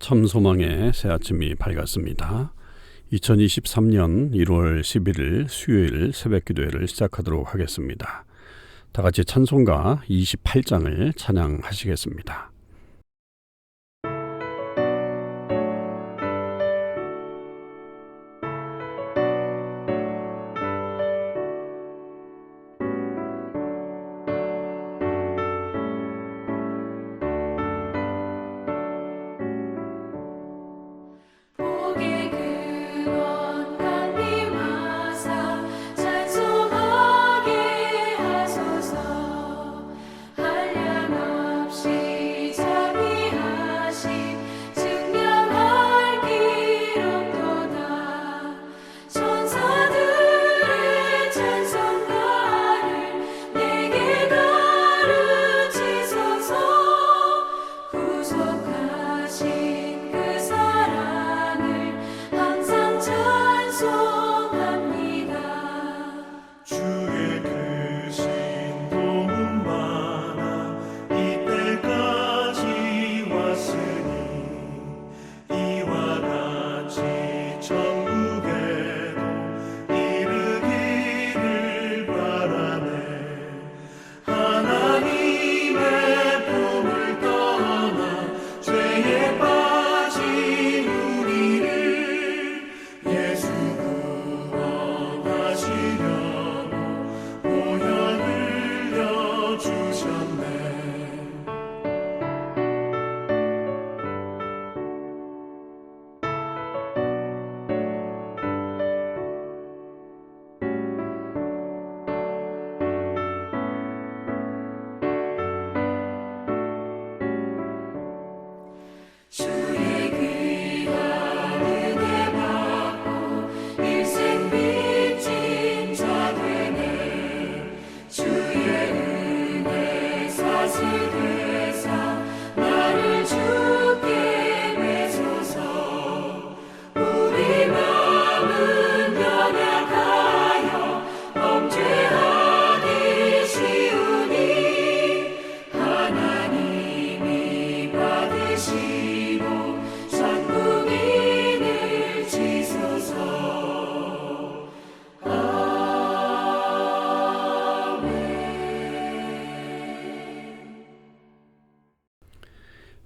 참소망의 새 아침이 밝았습니다. 2023년 1월 11일 수요일 새벽기도회를 시작하도록 하겠습니다. 다 같이 찬송가 28장을 찬양하시겠습니다.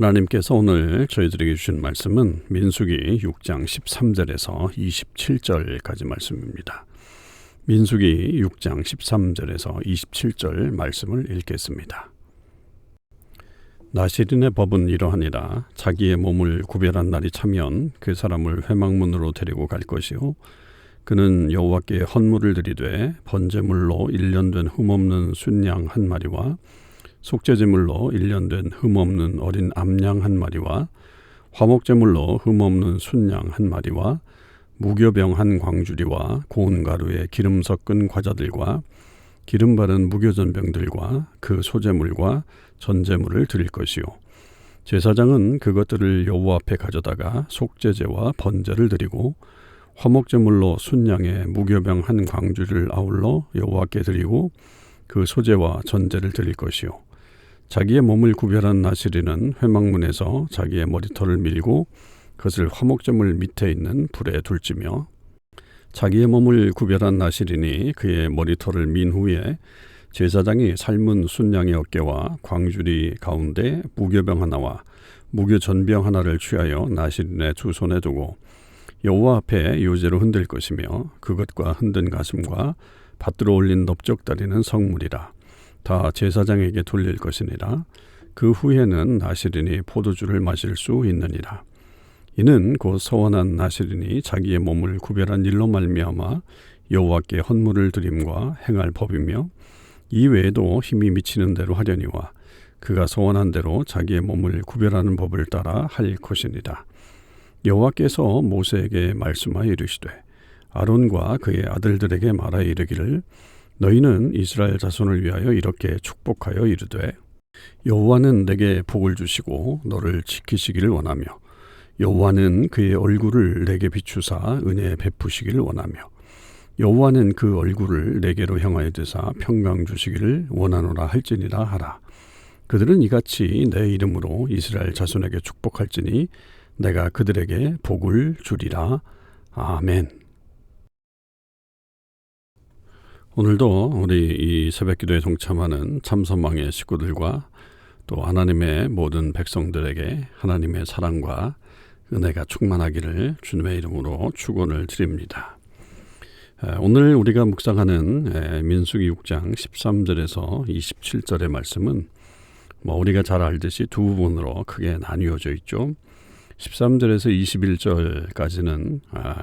하나님께서 오늘 저희들에게 주신 말씀은 민수기 6장 13절에서 27절까지 말씀입니다. 민수기 6장 13절에서 27절 말씀을 읽겠습니다. 나실인의 법은 이러하니라. 자기의 몸을 구별한 날이 차면 그 사람을 회막문으로 데리고 갈 것이요 그는 여호와께 헌물을 드리되 번제물로 1년 된 흠없는 순양 한 마리와 속죄제물로 1년 된 흠없는 어린 암양 한 마리와 화목제물로 흠없는 순양 한 마리와 무교병 한 광주리와 고운 가루에 기름 섞은 과자들과 기름 바른 무교전병들과 그 소제물과 전제물을 드릴 것이요 제사장은 그것들을 여호와 앞에 가져다가 속죄제와 번제를 드리고 화목제물로 순양의 무교병 한 광주리를 아울러 여호와께 드리고 그 소제와 전제를 드릴 것이요 자기의 몸을 구별한 나실인은 회막문에서 자기의 머리털을 밀고 그것을 화목제물 밑에 있는 불에 둘지며 자기의 몸을 구별한 나실인이 그의 머리털을 민 후에 제사장이 삶은 순양의 어깨와 광주리 가운데 무교병 하나와 무교전병 하나를 취하여 나실인의 두 손에 두고 여호와 앞에 요제로 흔들 것이며 그것과 흔든 가슴과 받들어 올린 넓적다리는 성물이라. 다 제사장에게 돌릴 것이니라. 그 후에는 나실인이 포도주를 마실 수 있느니라. 이는 곧 서원한 나실인이 자기의 몸을 구별한 일로 말미암아 여호와께 헌물을 드림과 행할 법이며 이 외에도 힘이 미치는 대로 하려니와 그가 서원한 대로 자기의 몸을 구별하는 법을 따라 할 것이니라. 여호와께서 모세에게 말씀하여 이르시되 아론과 그의 아들들에게 말하여 이르기를 너희는 이스라엘 자손을 위하여 이렇게 축복하여 이르되 여호와는 내게 복을 주시고 너를 지키시기를 원하며 여호와는 그의 얼굴을 내게 비추사 은혜 베푸시기를 원하며 여호와는 그 얼굴을 내게로 향하여 드사 평강 주시기를 원하노라 할지니라 하라. 그들은 이같이 내 이름으로 이스라엘 자손에게 축복할지니 내가 그들에게 복을 주리라. 아멘. 오늘도 우리 이 새벽기도에 동참하는 참선망의 식구들과 또 하나님의 모든 백성들에게 하나님의 사랑과 은혜가 충만하기를 주님의 이름으로 축원을 드립니다. 오늘 우리가 묵상하는 민수기 6장 13절에서 27절의 말씀은 우리가 잘 알듯이 두 부분으로 크게 나뉘어져 있죠. 13절에서 21절까지는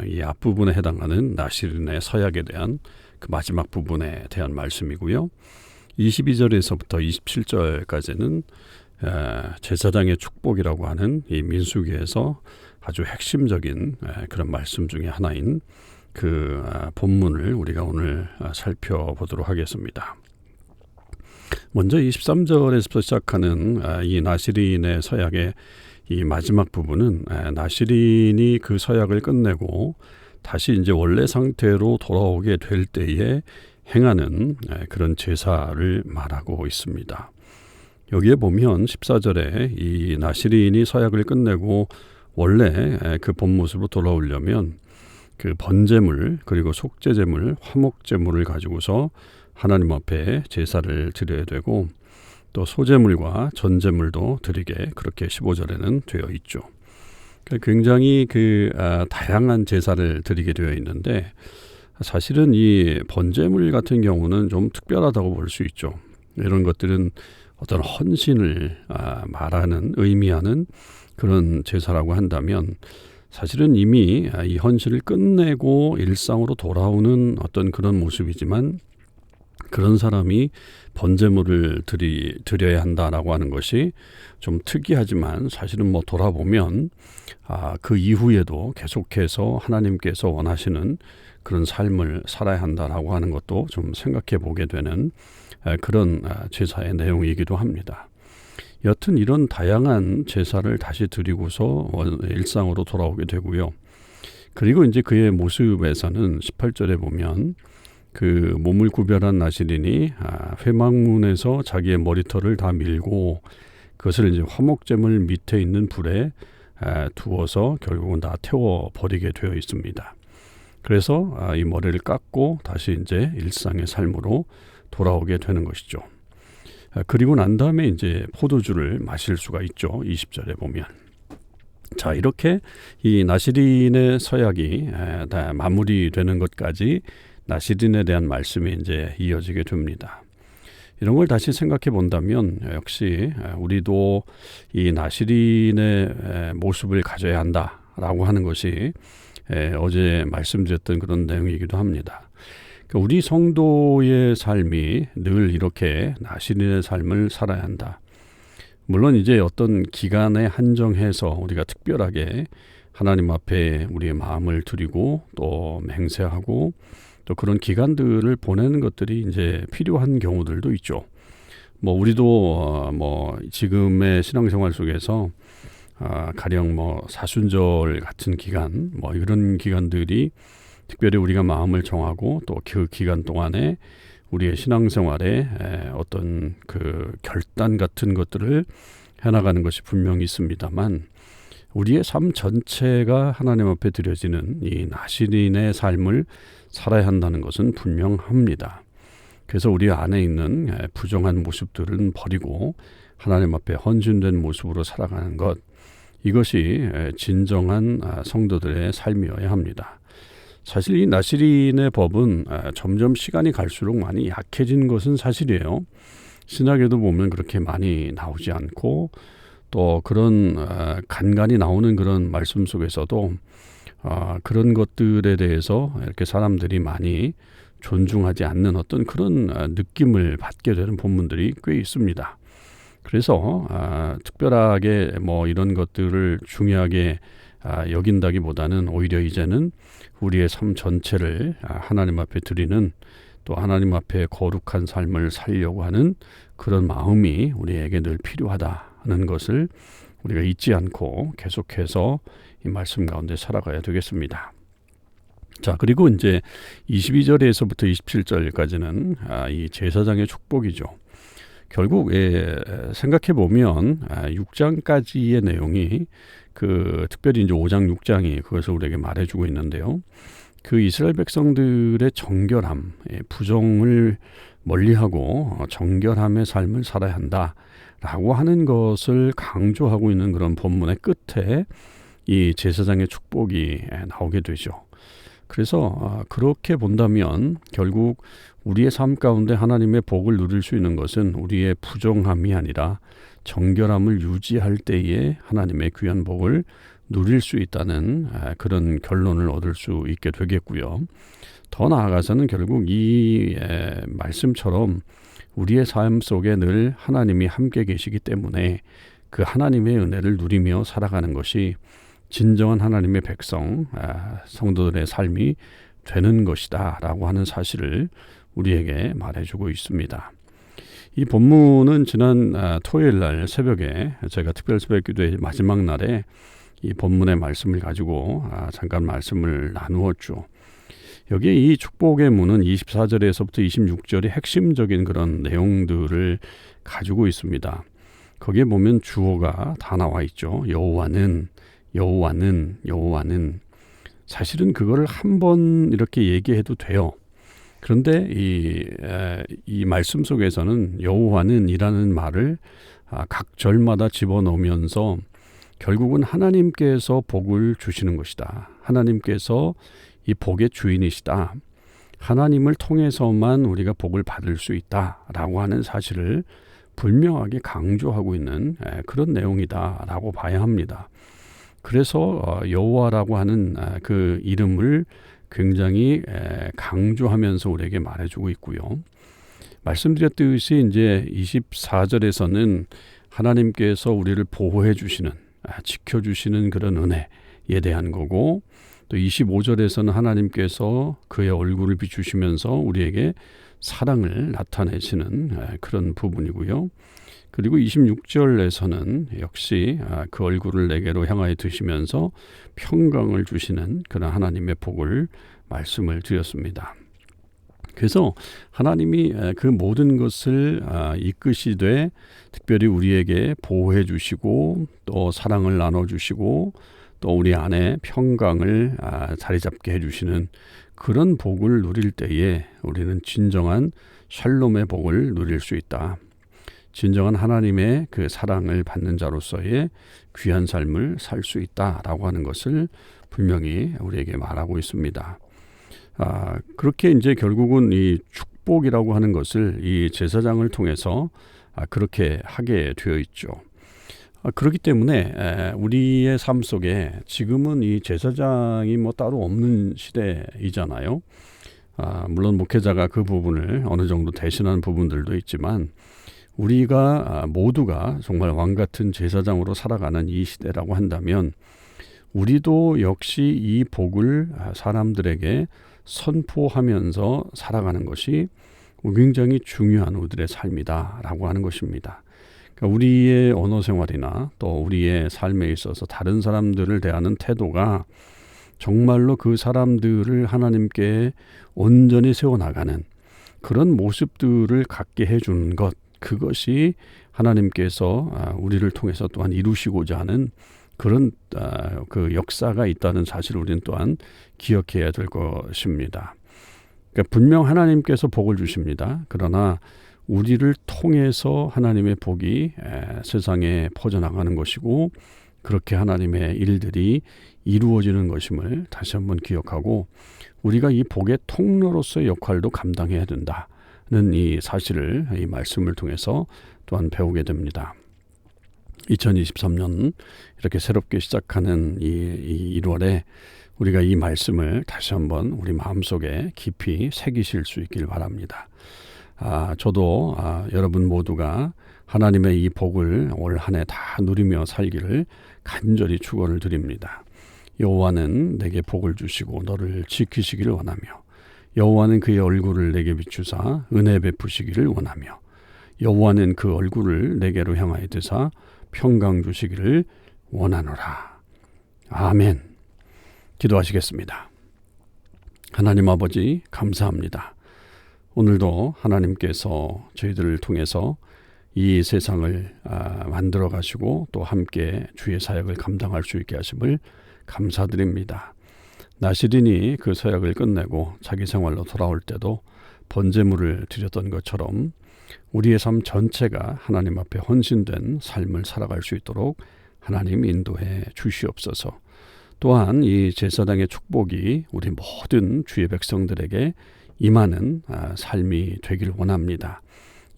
이 앞부분에 해당하는 나시린의 서약에 대한 그 마지막 부분에 대한 말씀이고요. 22절에서부터 27절까지는 제사장의 축복이라고 하는 이 민수기에서 아주 핵심적인 그런 말씀 중에 하나인 그 본문을 우리가 오늘 살펴보도록 하겠습니다. 먼저 23절에서 시작하는 이 나시린의 서약의 이 마지막 부분은 나시린이 그 서약을 끝내고 다시 이제 원래 상태로 돌아오게 될 때에 행하는 그런 제사를 말하고 있습니다. 여기에 보면 14절에 이 나시린이 서약을 끝내고 원래 그 본 모습으로 돌아오려면 그 번제물 그리고 속죄제물, 화목제물을 가지고서 하나님 앞에 제사를 드려야 되고 또 소제물과 전제물도 드리게 그렇게 15절에는 되어 있죠. 굉장히 다양한 제사를 드리게 되어 있는데 사실은 이 번제물 같은 경우는 좀 특별하다고 볼 수 있죠. 이런 것들은 어떤 헌신을 말하는 의미하는 그런 제사라고 한다면 사실은 이미 이 헌신을 끝내고 일상으로 돌아오는 어떤 그런 모습이지만 그런 사람이 번제물을 드려야 한다라고 하는 것이 좀 특이하지만 사실은 돌아보면 그 이후에도 계속해서 하나님께서 원하시는 그런 삶을 살아야 한다라고 하는 것도 좀 생각해 보게 되는 그런 제사의 내용이기도 합니다. 여튼 이런 다양한 제사를 다시 드리고서 일상으로 돌아오게 되고요. 그리고 이제 그의 모습에서는 18절에 보면 그 몸을 구별한 나시린이 회막문에서 자기의 머리털을 다 밀고 그것을 이제 화목제물 밑에 있는 불에 두어서 결국은 다 태워 버리게 되어 있습니다. 그래서 이 머리를 깎고 다시 이제 일상의 삶으로 돌아오게 되는 것이죠. 그리고 난 다음에 이제 포도주를 마실 수가 있죠. 20절에 보면. 자, 이렇게 이 나시린의 서약이 다 마무리되는 것까지 나시린에 대한 말씀이 이제 이어지게 됩니다. 이런 걸 다시 생각해 본다면 역시 우리도 이 나시린의 모습을 가져야 한다라고 하는 것이 어제 말씀드렸던 그런 내용이기도 합니다. 우리 성도의 삶이 늘 이렇게 나시린의 삶을 살아야 한다. 물론 이제 어떤 기간에 한정해서 우리가 특별하게 하나님 앞에 우리의 마음을 드리고 또 맹세하고 또 그런 기간들을 보내는 것들이 이제 필요한 경우들도 있죠. 우리도 지금의 신앙생활 속에서 가령 사순절 같은 기간 이런 기간들이 특별히 우리가 마음을 정하고 또 그 기간 동안에 우리의 신앙생활에 어떤 그 결단 같은 것들을 해나가는 것이 분명히 있습니다만 우리의 삶 전체가 하나님 앞에 드려지는 이 나시린의 삶을 살아야 한다는 것은 분명합니다. 그래서 우리 안에 있는 부정한 모습들은 버리고 하나님 앞에 헌신된 모습으로 살아가는 것, 이것이 진정한 성도들의 삶이어야 합니다. 사실 이 나시린의 법은 점점 시간이 갈수록 많이 약해진 것은 사실이에요. 신약에도 보면 그렇게 많이 나오지 않고 또 그런 간간히 나오는 그런 말씀 속에서도 그런 것들에 대해서 이렇게 사람들이 많이 존중하지 않는 어떤 그런 느낌을 받게 되는 본문들이 꽤 있습니다. 그래서 특별하게 이런 것들을 중요하게 여긴다기보다는 오히려 이제는 우리의 삶 전체를 하나님 앞에 드리는 또 하나님 앞에 거룩한 삶을 살려고 하는 그런 마음이 우리에게 늘 필요하다는 것을 우리가 잊지 않고 계속해서 이 말씀 가운데 살아가야 되겠습니다. 자, 그리고 이제 22절에서부터 27절까지는 이 제사장의 축복이죠. 결국 생각해 보면 6장까지의 내용이 특별히 이제 5장 6장이 그것을 우리에게 말해주고 있는데요. 그 이스라엘 백성들의 정결함, 부정을 멀리하고 정결함의 삶을 살아야 한다라고 하는 것을 강조하고 있는 그런 본문의 끝에 이 제사장의 축복이 나오게 되죠. 그래서 그렇게 본다면 결국 우리의 삶 가운데 하나님의 복을 누릴 수 있는 것은 우리의 부정함이 아니라 정결함을 유지할 때에 하나님의 귀한 복을 누릴 수 있다는 그런 결론을 얻을 수 있게 되겠고요. 더 나아가서는 결국 이 말씀처럼 우리의 삶 속에 늘 하나님이 함께 계시기 때문에 그 하나님의 은혜를 누리며 살아가는 것이 진정한 하나님의 백성, 성도들의 삶이 되는 것이다 라고 하는 사실을 우리에게 말해주고 있습니다. 이 본문은 지난 토요일 날 새벽에 제가 특별 새벽 기도의 마지막 날에 이 본문의 말씀을 가지고 잠깐 말씀을 나누었죠. 여기에 이 축복의 문은 24절에서부터 26절이 핵심적인 그런 내용들을 가지고 있습니다. 거기에 보면 주어가 다 나와 있죠. 여호와는 사실은 그거를 한 번 이렇게 얘기해도 돼요. 그런데 이 말씀 속에서는 여호와는 이라는 말을 각 절마다 집어넣으면서 결국은 하나님께서 복을 주시는 것이다. 하나님께서 이 복의 주인이시다. 하나님을 통해서만 우리가 복을 받을 수 있다라고 하는 사실을 분명하게 강조하고 있는 그런 내용이다라고 봐야 합니다. 그래서 여호와라고 하는 그 이름을 굉장히 강조하면서 우리에게 말해주고 있고요. 말씀드렸듯이 이제 24절에서는 하나님께서 우리를 보호해 주시는, 지켜주시는 그런 은혜에 대한 거고, 또 25절에서는 하나님께서 그의 얼굴을 비추시면서 우리에게 사랑을 나타내시는 그런 부분이고요. 그리고 26절에서는 역시 그 얼굴을 내게로 향하여 드시면서 평강을 주시는 그런 하나님의 복을 말씀을 드렸습니다. 그래서 하나님이 그 모든 것을 이끄시되 특별히 우리에게 보호해 주시고 또 사랑을 나눠주시고 또 우리 안에 평강을 자리 잡게 해주시는 그런 복을 누릴 때에 우리는 진정한 샬롬의 복을 누릴 수 있다. 진정한 하나님의 그 사랑을 받는 자로서의 귀한 삶을 살 수 있다라고 하는 것을 분명히 우리에게 말하고 있습니다. 그렇게 이제 결국은 이 축복이라고 하는 것을 이 제사장을 통해서 그렇게 하게 되어 있죠. 그렇기 때문에 우리의 삶 속에 지금은 이 제사장이 뭐 따로 없는 시대이잖아요. 물론 목회자가 그 부분을 어느 정도 대신하는 부분들도 있지만 우리가 모두가 정말 왕같은 제사장으로 살아가는 이 시대라고 한다면 우리도 역시 이 복을 사람들에게 선포하면서 살아가는 것이 굉장히 중요한 우리들의 삶이다라고 하는 것입니다. 그러니까 우리의 언어 생활이나 또 우리의 삶에 있어서 다른 사람들을 대하는 태도가 정말로 그 사람들을 하나님께 온전히 세워나가는 그런 모습들을 갖게 해주는 것, 그것이 하나님께서 우리를 통해서 또한 이루시고자 하는 그런 그 역사가 있다는 사실을 우리는 또한 기억해야 될 것입니다. 그러니까 분명 하나님께서 복을 주십니다. 그러나 우리를 통해서 하나님의 복이 세상에 퍼져나가는 것이고 그렇게 하나님의 일들이 이루어지는 것임을 다시 한번 기억하고 우리가 이 복의 통로로서의 역할도 감당해야 된다는 이 사실을 이 말씀을 통해서 또한 배우게 됩니다. 2023년 이렇게 새롭게 시작하는 이 1월에 우리가 이 말씀을 다시 한번 우리 마음속에 깊이 새기실 수 있길 바랍니다. 저도 여러분 모두가 하나님의 이 복을 올 한 해 다 누리며 살기를 간절히 축원을 드립니다. 여호와는 내게 복을 주시고 너를 지키시기를 원하며 여호와는 그의 얼굴을 내게 비추사 은혜 베푸시기를 원하며 여호와는 그 얼굴을 내게로 향하여 드사 평강 주시기를 원하노라. 아멘. 기도하시겠습니다. 하나님 아버지 감사합니다. 오늘도 하나님께서 저희들을 통해서 이 세상을 만들어 가시고 또 함께 주의 사역을 감당할 수 있게 하심을 감사드립니다. 나시린이 그 서약을 끝내고 자기 생활로 돌아올 때도 번제물을 드렸던 것처럼 우리의 삶 전체가 하나님 앞에 헌신된 삶을 살아갈 수 있도록 하나님 인도해 주시옵소서. 또한 이 제사장의 축복이 우리 모든 주의 백성들에게 임하는 삶이 되길 원합니다.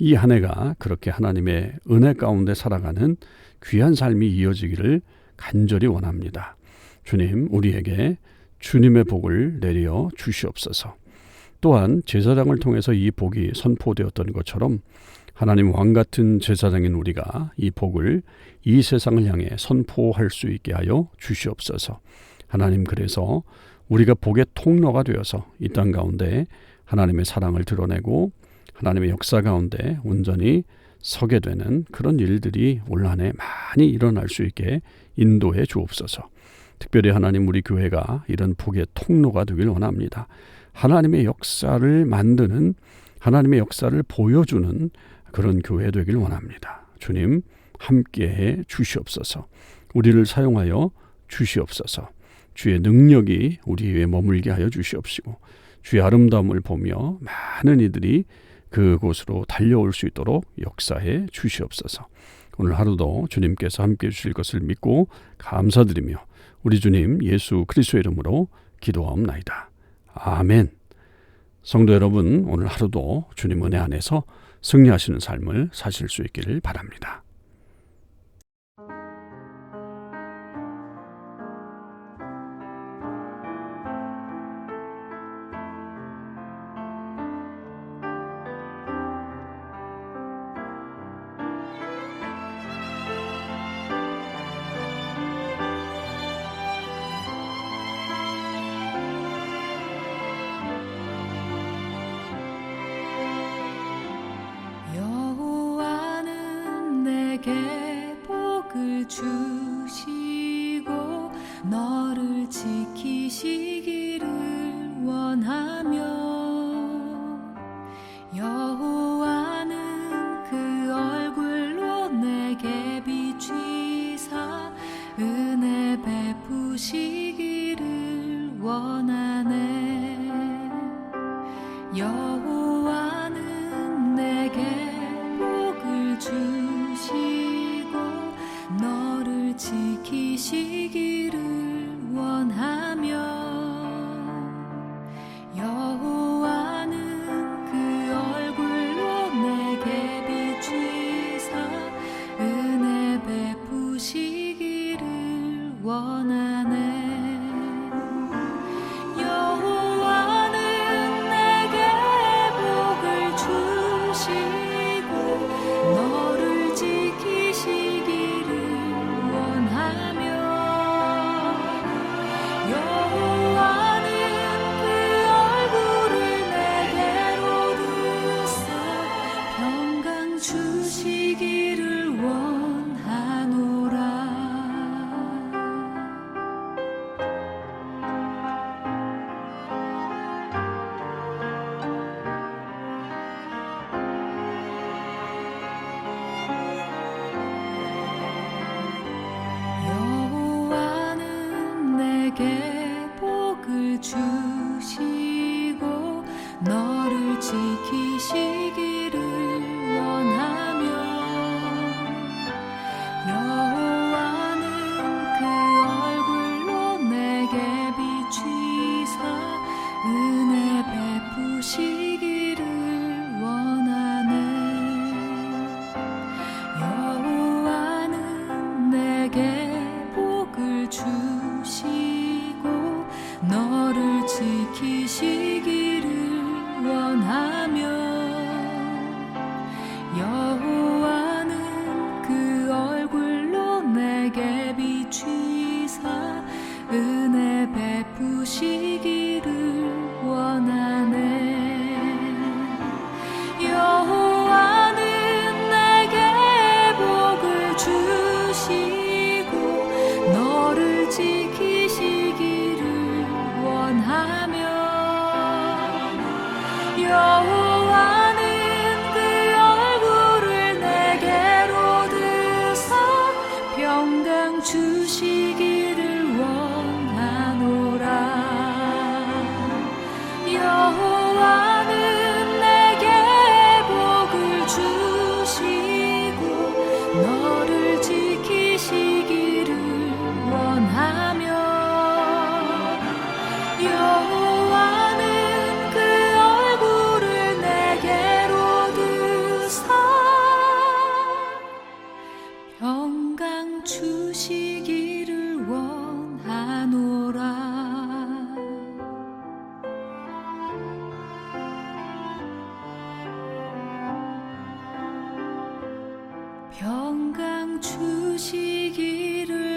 이 한 해가 그렇게 하나님의 은혜 가운데 살아가는 귀한 삶이 이어지기를 간절히 원합니다. 주님, 우리에게 주님의 복을 내려 주시옵소서. 또한 제사장을 통해서 이 복이 선포되었던 것처럼 하나님 왕 같은 제사장인 우리가 이 복을 이 세상을 향해 선포할 수 있게 하여 주시옵소서. 하나님, 그래서 우리가 복의 통로가 되어서 이 땅 가운데 하나님의 사랑을 드러내고 하나님의 역사 가운데 온전히 서게 되는 그런 일들이 올 한 해 많이 일어날 수 있게 인도해 주옵소서. 특별히 하나님, 우리 교회가 이런 복의 통로가 되길 원합니다. 하나님의 역사를 만드는, 하나님의 역사를 보여주는 그런 교회 되길 원합니다. 주님, 함께해 주시옵소서. 우리를 사용하여 주시옵소서. 주의 능력이 우리 위에 머물게 하여 주시옵시고 주의 아름다움을 보며 많은 이들이 그곳으로 달려올 수 있도록 역사해 주시옵소서. 오늘 하루도 주님께서 함께해 주실 것을 믿고 감사드리며 우리 주님 예수 그리스도의 이름으로 기도하옵나이다. 아멘. 성도 여러분, 오늘 하루도 주님 은혜 안에서 승리하시는 삶을 사실 수 있기를 바랍니다. 주시고 너를 지키시기를 원하며 여호와는 그 얼굴로 내게 비추사 은혜 베푸시기를 원하네. 여호와는 내게 복을 주시고 너를 지키시기를 원하며 여호와는 그 얼굴로 내게 비추사 은혜 베푸시기를 원하네. 여호와는 내게 복을 주시고 너를 지키시기를 원하며 여호와는 그 얼굴을 내게로 드사 평강 주시기를 원하노라. 내게 복을 주시고 너를 지키시기를 원하며 지키시기를 원하며 여호와는 그 얼굴을 내게로 드사 평강 주시기를 원하노라. 평강 주시기를